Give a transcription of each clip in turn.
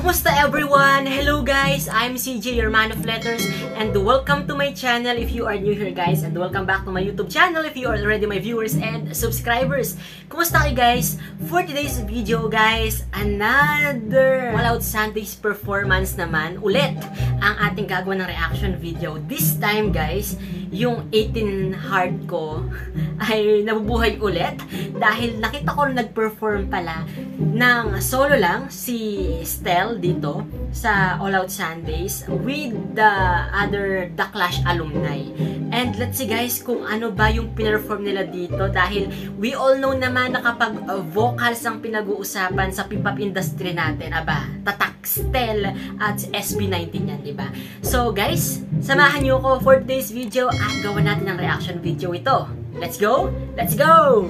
Kumusta everyone? Hello guys! I'm CJ, your man of letters, and welcome to my channel if you are new here guys, and welcome back to my YouTube channel if you are already my viewers and subscribers. Kumusta kayo guys? For today's video guys, another Fallout Sundays performance naman. Ulit ang ating gagawin ng reaction video. This time guys, yung 18 heart ko ay nabubuhay ulit dahil nakita ko nag-perform pala ng solo lang si Stel dito sa All Out Sundays with the other The Clash alumni. And let's see guys kung ano ba yung pinerform nila dito dahil we all know naman na kapag vocals ang pinag-uusapan sa P-pop industry natin, aba, tatak, Stel at SB19 yan, diba? So guys, samahan nyo ko for today's video at gawa natin ang reaction video ito. Let's go! Let's go!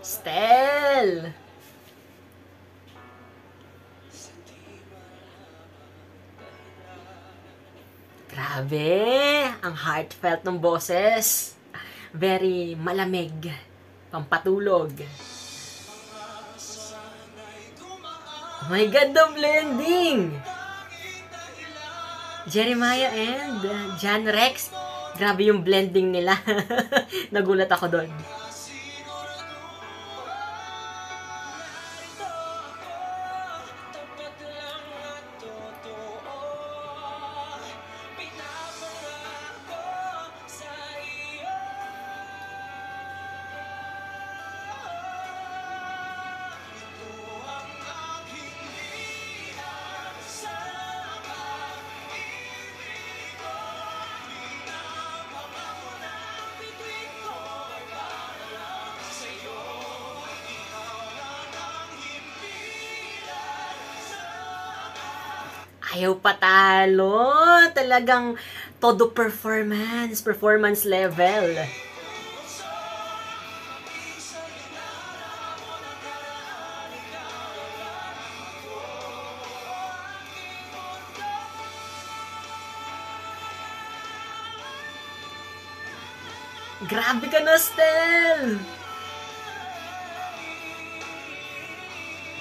Stel! Grabe! Ang heartfelt ng boses. Very malamig. Pampatulog. Oh my God, the blending! Jeremiah and John Rex. Grabe yung blending nila. Nagulat ako doon. Ayaw patalo. Talagang todo performance level. Grabe ka na, Stel!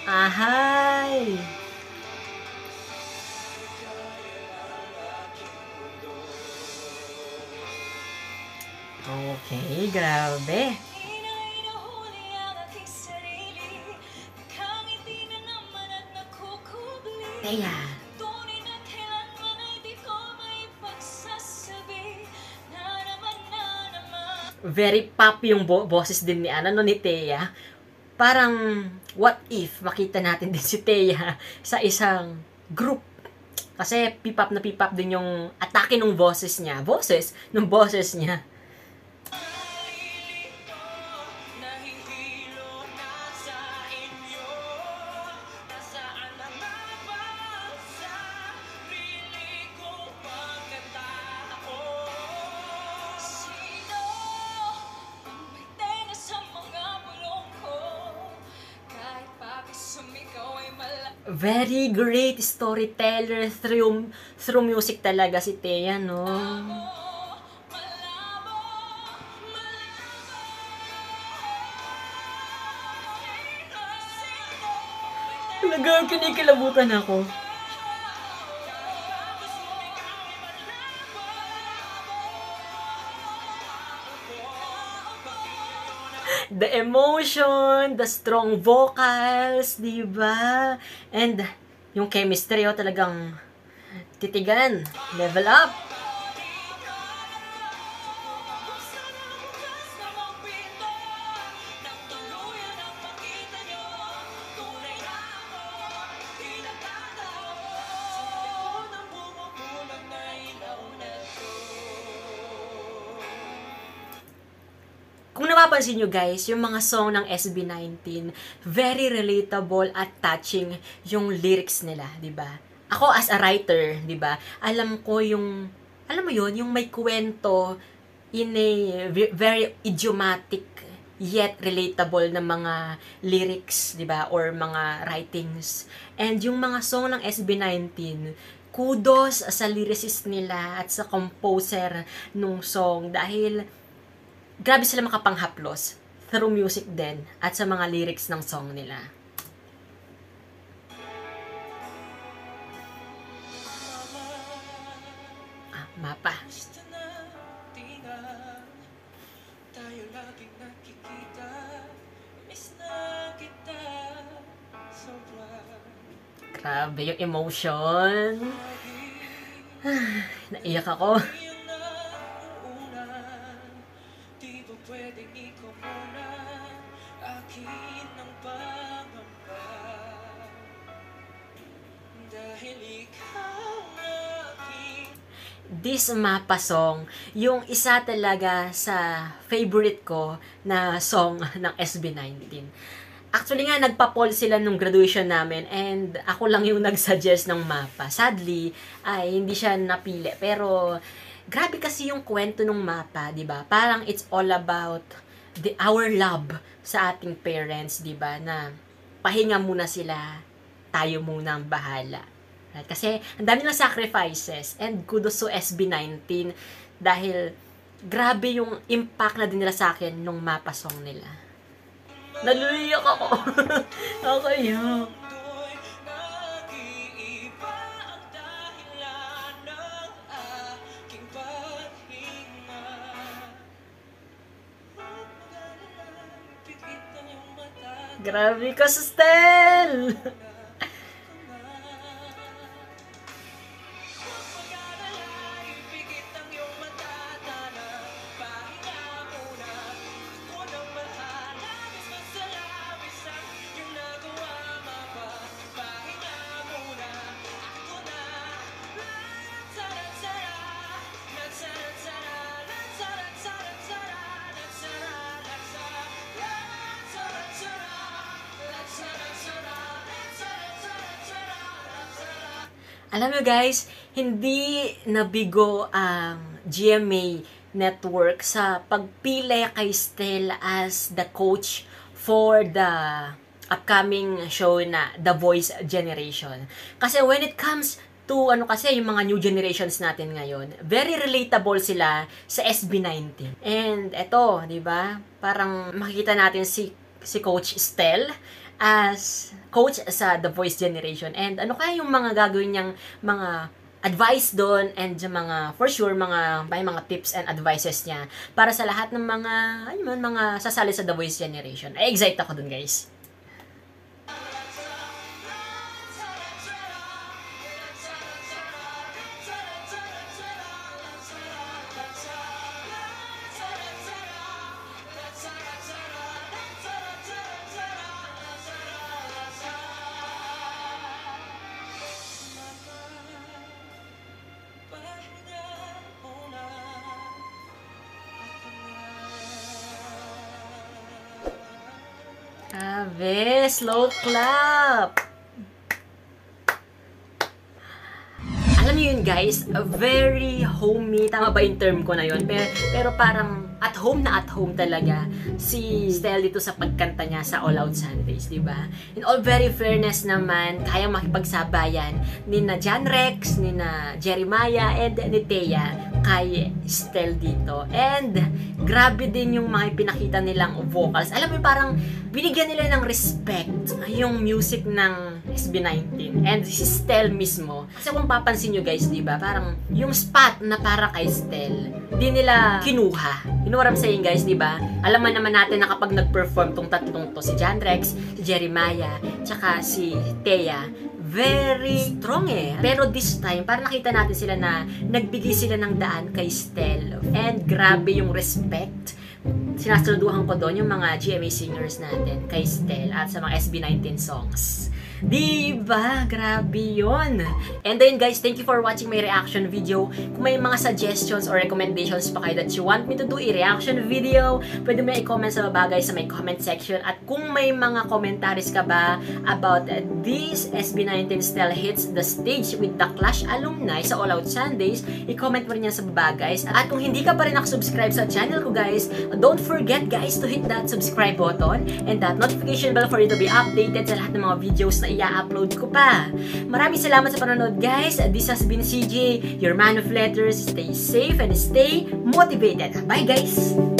Ahay! Okay, grabe. Teya. Very pop yung boses din ni ni Teya. Parang what if makita natin din si Teya sa isang group. Kasi P-pop na P-pop din yung atake ng boses niya. Boses niya. Very great storyteller through music talaga si Teya, no? Talagang kinikilabutan ako. The emotion, the strong vocals, diba? And yung chemistry, talagang titigan, level up. Kung napapansin nyo guys, yung mga song ng SB19, very relatable at touching yung lyrics nila, di ba? Ako as a writer, di ba? Alam ko yung, alam mo yun, yung may kwento in a very idiomatic yet relatable na mga lyrics, di ba? Or mga writings. And yung mga song ng SB19, kudos sa lyricist nila at sa composer nung song dahil grabe sila makapanghaplos through music din at sa mga lyrics ng song nila. Mapa. Grabe yung emotion. Naiyak ako. This Mapa song, yung isa talaga sa favorite ko na song ng SB19. Actually nga, nagpa-poll sila nung graduation namin and ako lang yung nag-suggest ng Mapa. Sadly, ay hindi siya napili. Pero, grabe kasi yung kwento ng Mapa, di ba? Parang it's all about our love sa ating parents, di ba? Na pahinga muna sila, tayo muna ang bahala. Kasi ang dami ng sacrifices and kudos to SB19 dahil grabe yung impact na din nila sa akin nung Mapa song nila. Naluliyak ako. Okay. Grabe ka, Stel! Alam nyo guys, hindi nabigo ang GMA Network sa pagpili kay Stel as the coach for the upcoming show na The Voice Generation. Kasi when it comes to kasi yung mga new generations natin ngayon, very relatable sila sa SB19. And eto, 'di ba? Parang makikita natin si Coach Stel as coach sa The Voice Generation. And ano kaya yung mga gagawin niyang mga advice doon and yung mga, for sure, mga tips and advices niya para sa lahat ng mga sasali sa The Voice Generation. Excited ako doon, guys. Slow clap. Alam niyo yun guys, very homey. Tama ba yung term ko na yun? Pero parang at home talaga si Stel dito sa pagkanta niya sa All Out Sundays, di ba? In all very fairness naman, kayang makipagsabayan ni na John Rex, ni na Jeremiah, and ni Thea kay Stel dito. And grabe din yung mga pinakita nilang vocals. Alam mo, parang binigyan nila ng respect yung music ng SB19 and si Stel mismo. Kasi kung papansin nyo guys, di ba? Parang yung spot na para kay Stel, di nila kinuha. You know what I'm saying guys, di ba? Alam naman natin na kapag nag-perform tong tatlong to, si John Rex, si Jeremiah, tsaka si Thea, very strong eh. Pero this time, parang nakita natin sila na nagbigay sila ng daan kay Stel. And grabe yung respect. Sinasaluduhan ko doon yung mga GMA singers natin kay Stel at sa mga SB19 songs. Diba? Grabe yun. And then guys, thank you for watching my reaction video. Kung may mga suggestions or recommendations pa kayo that you want me to do a reaction video, pwede mo i-comment sa baba guys sa my comment section. At kung may mga commentaries ka ba about this SB19 Stel hits the stage with the Clash alumni sa All Out Sundays, i-comment mo rin yan sa baba guys. At kung hindi ka pa rin nakasubscribe sa channel ko guys, don't forget guys to hit that subscribe button and that notification bell for you to be updated sa lahat ng mga videos na sa i-upload ko pa. Maraming salamat sa panonood guys. This has been CJ, your man of letters. Stay safe and stay motivated. Bye guys!